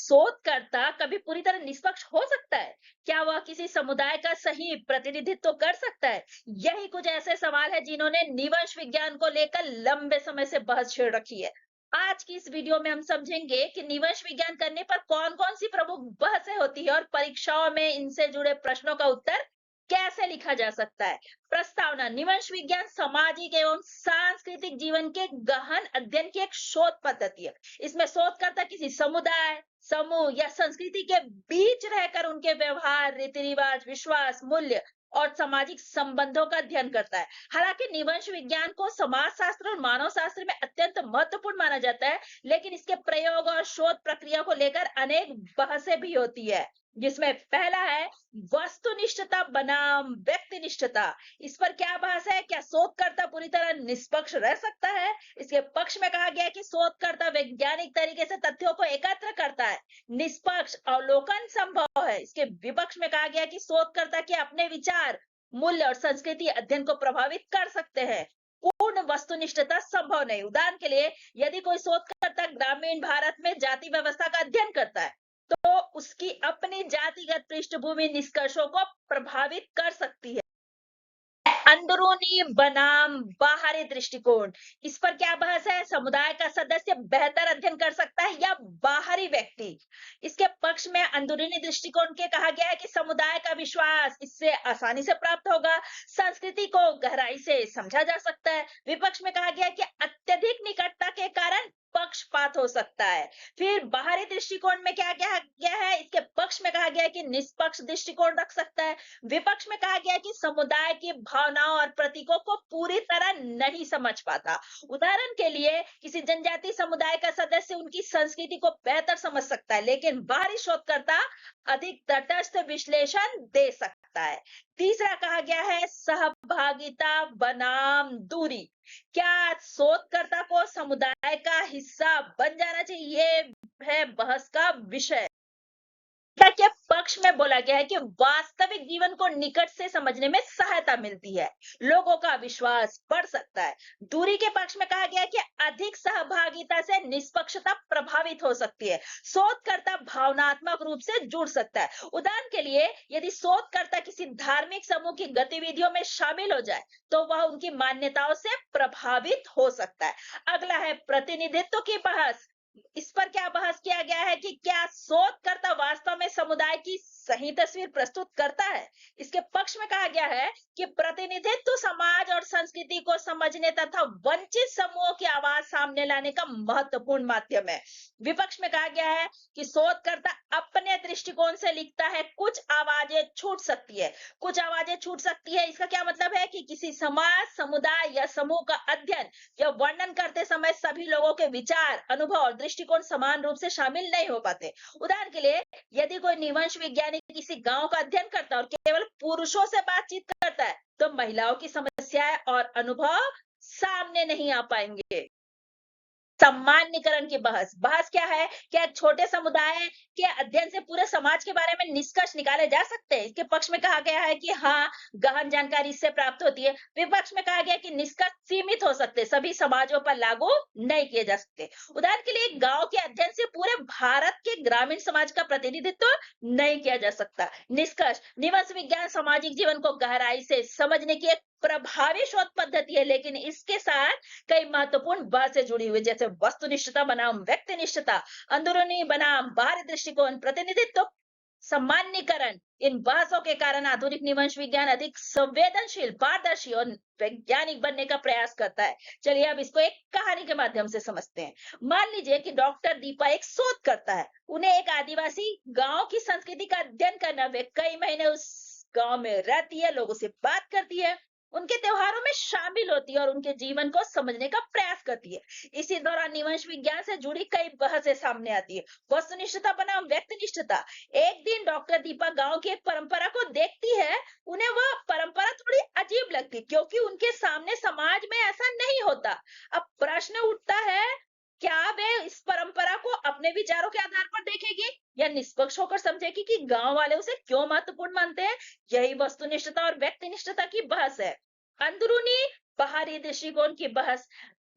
शोधकर्ता कभी पूरी तरह निष्पक्ष हो सकता है? क्या वह किसी समुदाय का सही प्रतिनिधित्व कर सकता है? यही कुछ ऐसे सवाल है जिन्होंने निवंश विज्ञान को लेकर लंबे समय से बहस छेड़ रखी है। आज की इस वीडियो में हम समझेंगे कि निवंश विज्ञान करने पर कौन-कौन सी प्रमुख बहसें होती है और परीक्षाओं में इनसे जुड़े प्रश्नों का उत्तर कैसे लिखा जा सकता है। प्रस्तावना: निवंश विज्ञान सामाजिक एवं सांस्कृतिक जीवन के गहन अध्ययन की एक शोध पद्धति है। इसमें शोधकर्ता किसी समुदाय, समूह या संस्कृति के बीच रहकर उनके व्यवहार, रीति रिवाज, विश्वास, मूल्य और सामाजिक संबंधों का अध्ययन करता है। हालांकि निवंश विज्ञान को समाज शास्त्र और मानव शास्त्र में अत्यंत महत्वपूर्ण माना जाता है, लेकिन इसके प्रयोग और शोध प्रक्रिया को लेकर अनेक बहसें भी होती है, जिसमें पहला है वस्तुनिष्ठता बनाम व्यक्तिनिष्ठता। इस पर क्या बहस है? क्या शोधकर्ता पूरी तरह निष्पक्ष रह सकता है? इसके पक्ष में कहा गया है कि शोधकर्ता वैज्ञानिक तरीके से तथ्यों को एकत्र करता है, निष्पक्ष अवलोकन संभव है। इसके विपक्ष में कहा गया कि शोधकर्ता के अपने विचार, मूल्य और संस्कृति अध्ययन को प्रभावित कर सकते हैं। पूर्ण वस्तुनिष्ठता संभव नहीं। उदाहरण के लिए, यदि कोई शोधकर्ता ग्रामीण भारत में जाति व्यवस्था का अध्ययन करता है, तो उसकी अपनी जातिगत पृष्ठभूमि निष्कर्षों को प्रभावित कर सकती है। अंदरूनी बनाम बाहरी दृष्टिकोण, इस पर क्या बहस है? समुदाय का सदस्य बेहतर अध्ययन कर सकता है या बाहरी व्यक्ति? इसके पक्ष में अंदरूनी दृष्टिकोण के कहा गया है कि समुदाय का विश्वास इससे आसानी से प्राप्त होगा, संस्कृति को गहराई से समझा जा सकता है। विपक्ष में कहा गया है कि अत्यधिक निकटता के कारण पक्षपात हो सकता है। फिर बाहरी दृष्टिकोण में क्या कहा गया है? इसके पक्ष में कहा गया है कि निष्पक्ष दृष्टिकोण रख सकता है। विपक्ष में कहा गया है कि समुदाय की भावनाओं और प्रतीकों को पूरी तरह नहीं समझ पाता। उदाहरण के लिए, किसी जनजाति समुदाय का सदस्य उनकी संस्कृति को बेहतर समझ सकता है, लेकिन बाहरी शोधकर्ता अधिक तटस्थ विश्लेषण दे सकता है। तीसरा कहा गया है सहभागिता बनाम दूरी। क्या शोधकर्ता को समुदाय का हिस्सा बन जाना चाहिए? ये है बहस का विषय। के पक्ष में बोला गया है कि वास्तविक जीवन को निकट से समझने में सहायता मिलती है, लोगों का विश्वास बढ़ सकता है। दूरी के पक्ष में कहा गया है कि अधिक सहभागिता से निष्पक्षता प्रभावित हो सकती है, शोधकर्ता भावनात्मक रूप से जुड़ सकता है। उदाहरण के लिए, यदि शोधकर्ता किसी धार्मिक समूह की गतिविधियों में शामिल हो जाए, तो वह उनकी मान्यताओं से प्रभावित हो सकता है। अगला है प्रतिनिधित्व की बहस। इस पर क्या बहस किया गया है कि क्या शोधकर्ता वास्तव में समुदाय की सही तस्वीर प्रस्तुत करता है? इसके पक्ष में कहा गया है कि प्रतिनिधित्व समाज और संस्कृति को समझने तथा वंचित समूहों की आवाज सामने लाने का महत्वपूर्ण माध्यम है। विपक्ष में कहा गया है कि शोधकर्ता अपने दृष्टिकोण से लिखता है, कुछ आवाजें छूट सकती है। कुछ आवाजें छूट सकती है, इसका क्या मतलब है कि किसी समाज, समुदाय या समूह का अध्ययन या वर्णन करते समय सभी लोगों के विचार, अनुभव और दृष्टिकोण समान रूप से शामिल नहीं हो पाते। उदाहरण के लिए, यदि कोई निवंश वैज्ञानिक किसी गांव का अध्ययन करता है और केवल पुरुषों से बातचीत करता है, तो महिलाओं की समस्याएं और अनुभव सामने नहीं आ पाएंगे। सामान्यकरण की बहस क्या है? क्या छोटे समुदाय के अध्ययन से पूरे समाज के बारे में निष्कर्ष निकाले जा सकते हैं? इसके पक्ष में कहा गया है कि हाँ, गहन जानकारी इससे प्राप्त होती है। विपक्ष में कहा गया कि निष्कर्ष सीमित हो सकते हैं, सभी समाजों पर लागू नहीं किए जा सकते। उदाहरण के लिए, गांव के अध्ययन से पूरे भारत के ग्रामीण समाज का प्रतिनिधित्व नहीं किया जा सकता। निष्कर्ष: निवंश विज्ञान सामाजिक जीवन को गहराई से समझने की एक प्रभावी शोध पद्धति है, लेकिन इसके साथ कई महत्वपूर्ण बातें जुड़ी हुई, जैसे वस्तुनिष्ठता बनाम व्यक्तिनिष्ठता, अंदरूनी बनाम बाहरी दृष्टिकोण, प्रतिनिधित्व, सामान्यकरण। इन बहसों के कारण आधुनिक निवंश विज्ञान अधिक संवेदनशील, पारदर्शी और वैज्ञानिक बनने का प्रयास करता है। चलिए अब इसको एक कहानी के माध्यम से समझते हैं। मान लीजिए कि डॉक्टर दीपा एक शोध करता है। उन्हें एक आदिवासी गांव की संस्कृति का अध्ययन करना। वे कई महीने उस गांव में रहती है, लोगों से बात करती है, उनके त्योहारों में शामिल होती है और उनके जीवन को समझने का प्रयास करती है। इसी दौरान निवंश विज्ञान से जुड़ी कई बहसें सामने आती है। वस्तुनिष्ठता बनाम व्यक्तिनिष्ठता। एक दिन डॉक्टर दीपा गांव की एक परंपरा को देखती है। उन्हें वह परंपरा थोड़ी अजीब लगती, क्योंकि उनके सामने समाज में ऐसा नहीं होता। अब प्रश्न उठता है, क्या वे इस परंपरा को अपने विचारों के आधार पर देखेगी या निष्पक्ष होकर समझेगी कि गांव वाले उसे क्यों महत्वपूर्ण मानते हैं? यही वस्तुनिष्ठता और व्यक्तिनिष्ठता की बहस है। अंदरूनी बाहरी दृष्टिकोण की बहस।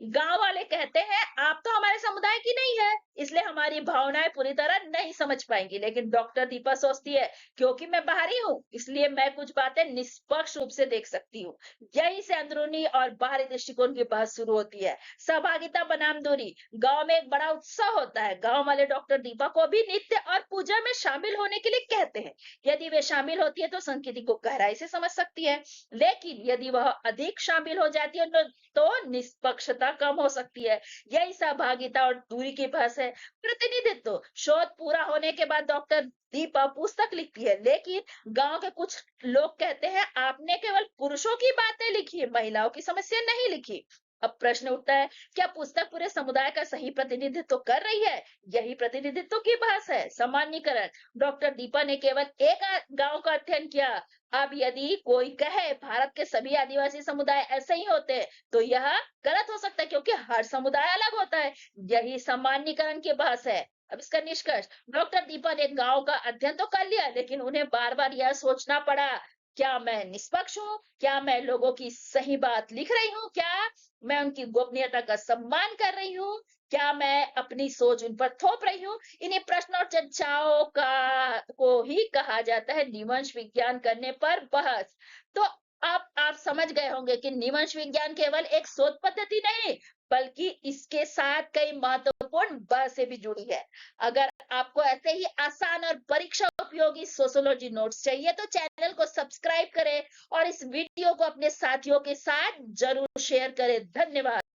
गांव वाले कहते हैं आप तो हमारे समुदाय की नहीं है, इसलिए हमारी भावनाएं पूरी तरह नहीं समझ पाएंगी। लेकिन डॉक्टर दीपा सोचती है क्योंकि मैं बाहरी हूँ इसलिए मैं कुछ बातें निष्पक्ष रूप से देख सकती हूँ। यहीं से अंदरूनी और बाहरी दृष्टिकोण की बहस शुरू होती है। सहभागिता बनाम दूरी। गांव में एक बड़ा उत्साह होता है। गांव वाले डॉक्टर दीपा को भी नित्य और पूजा में शामिल होने के लिए कहते हैं। यदि वे शामिल होती है तो संस्कृति को गहराई से समझ सकती है, लेकिन यदि वह अधिक शामिल हो जाती है तो निष्पक्षता कम हो सकती है। यही सहभागिता और दूरी की बहस है। प्रतिनिधित्व। शोध पूरा होने के बाद डॉक्टर दीपा पुस्तक लिखती है, लेकिन गांव के कुछ लोग कहते हैं आपने केवल पुरुषों की बातें लिखी, महिलाओं की समस्या नहीं लिखी। अब प्रश्न उठता है, क्या पुस्तक पूरे समुदाय का सही प्रतिनिधित्व कर रही है? यही प्रतिनिधित्व की बहस है। सामान्यीकरण। डॉक्टर दीपा ने केवल एक गांव का अध्ययन किया। अब यदि कोई कहे भारत के सभी आदिवासी समुदाय ऐसे ही होते हैं, तो यह गलत हो सकता है क्योंकि हर समुदाय अलग होता है। यही सामान्यीकरण की बहस है। अब इसका निष्कर्ष। डॉक्टर दीपा ने गांव का अध्ययन तो कर लिया, लेकिन उन्हें बार बार यह सोचना पड़ा, क्या मैं निष्पक्ष हूँ? क्या मैं लोगों की सही बात लिख रही हूँ? क्या मैं उनकी गोपनीयता का सम्मान कर रही हूँ? क्या मैं अपनी सोच उन पर थोप रही हूँ? इन्हीं प्रश्न और चर्चाओं का को ही कहा जाता है निवंश विज्ञान करने पर बहस। तो अब आप समझ गए होंगे कि निवंश विज्ञान केवल एक शोध पद्धति नहीं, बल्कि इसके साथ कई महत्वपूर्ण बहसें भी जुड़ी है। अगर आपको ऐसे ही आसान और परीक्षा उपयोगी सोशियोलॉजी नोट्स चाहिए तो चैनल को सब्सक्राइब करें और इस वीडियो को अपने साथियों के साथ जरूर शेयर करें। धन्यवाद।